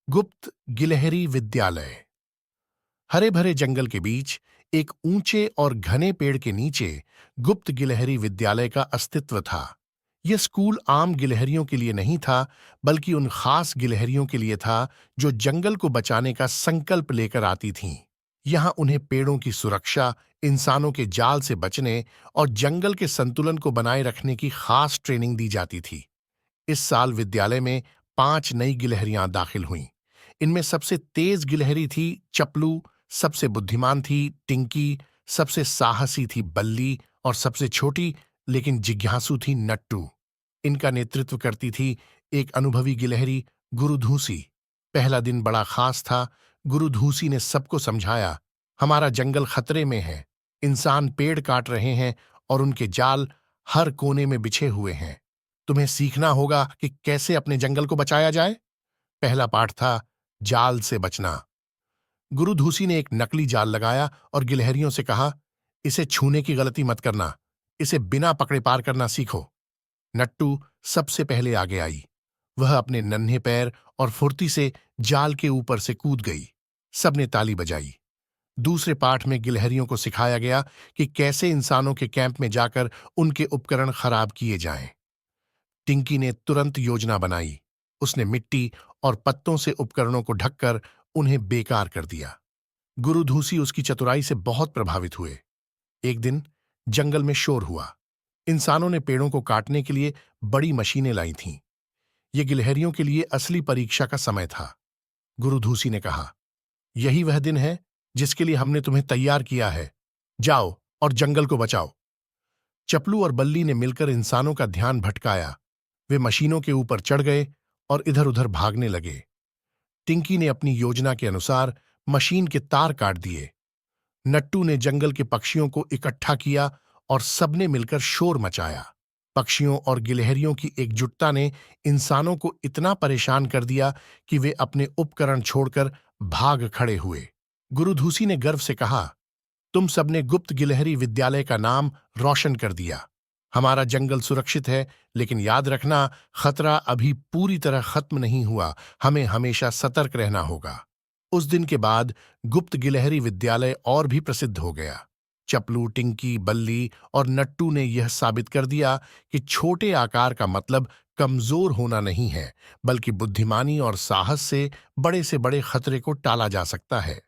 गुप्त गिलहरी विद्यालय। हरे भरे जंगल के बीच एक ऊंचे और घने पेड़ के नीचे गुप्त गिलहरी विद्यालय का अस्तित्व था। यह स्कूल आम गिलहरियों के लिए नहीं था, बल्कि उन खास गिलहरियों के लिए था जो जंगल को बचाने का संकल्प लेकर आती थीं। यहां उन्हें पेड़ों की सुरक्षा, इंसानों के जाल से बचने और जंगल के संतुलन को बनाए रखने की खास ट्रेनिंग दी जाती थी। इस साल विद्यालय में 5 नई गिलहरियां दाखिल हुईं। इनमें सबसे तेज गिलहरी थी चपलू, सबसे बुद्धिमान थी टिंकी, सबसे साहसी थी बल्ली और सबसे छोटी लेकिन जिज्ञासु थी नट्टू। इनका नेतृत्व करती थी एक अनुभवी गिलहरी गुरुधूसी। पहला दिन बड़ा खास था। गुरुधूसी ने सबको समझाया, हमारा जंगल खतरे में है, इंसान पेड़ काट रहे हैं और उनके जाल हर कोने में बिछे हुए हैं। तुम्हें सीखना होगा कि कैसे अपने जंगल को बचाया जाए। पहला पाठ था जाल से बचना। गुरु धूसी ने एक नकली जाल लगाया और गिलहरियों से कहा, इसे छूने की गलती मत करना, इसे बिना पकड़े पार करना सीखो। नट्टू सबसे पहले आगे आई। वह अपने नन्हे पैर और फुर्ती से जाल के ऊपर से कूद गई। सबने ताली बजाई। दूसरे पाठ में गिलहरियों को सिखाया गया कि कैसे इंसानों के कैंप में जाकर उनके उपकरण खराब किए जाएं। टिंकी ने तुरंत योजना बनाई। उसने मिट्टी और पत्तों से उपकरणों को ढककर उन्हें बेकार कर दिया। गुरु धूसी उसकी चतुराई से बहुत प्रभावित हुए। एक दिन जंगल में शोर हुआ। इंसानों ने पेड़ों को काटने के लिए बड़ी मशीनें लाई थीं। ये गिलहरियों के लिए असली परीक्षा का समय था। गुरु धूसी ने कहा, यही वह दिन है जिसके लिए हमने तुम्हें तैयार किया है। जाओ और जंगल को बचाओ। चपलू और बल्ली ने मिलकर इंसानों का ध्यान भटकाया। वे मशीनों के ऊपर चढ़ गए और इधर उधर भागने लगे। टिंकी ने अपनी योजना के अनुसार मशीन के तार काट दिए। नट्टू ने जंगल के पक्षियों को इकट्ठा किया और सबने मिलकर शोर मचाया। पक्षियों और गिलहरियों की एकजुटता ने इंसानों को इतना परेशान कर दिया कि वे अपने उपकरण छोड़कर भाग खड़े हुए। गुरुधूसी ने गर्व से कहा, तुम सबने गुप्त गिलहरी विद्यालय का नाम रोशन कर दिया। हमारा जंगल सुरक्षित है, लेकिन याद रखना, खतरा अभी पूरी तरह खत्म नहीं हुआ। हमें हमेशा सतर्क रहना होगा। उस दिन के बाद गुप्त गिलहरी विद्यालय और भी प्रसिद्ध हो गया। चपलू, टिंकी, बल्ली और नट्टू ने यह साबित कर दिया कि छोटे आकार का मतलब कमजोर होना नहीं है, बल्कि बुद्धिमानी और साहस से बड़े खतरे को टाला जा सकता है।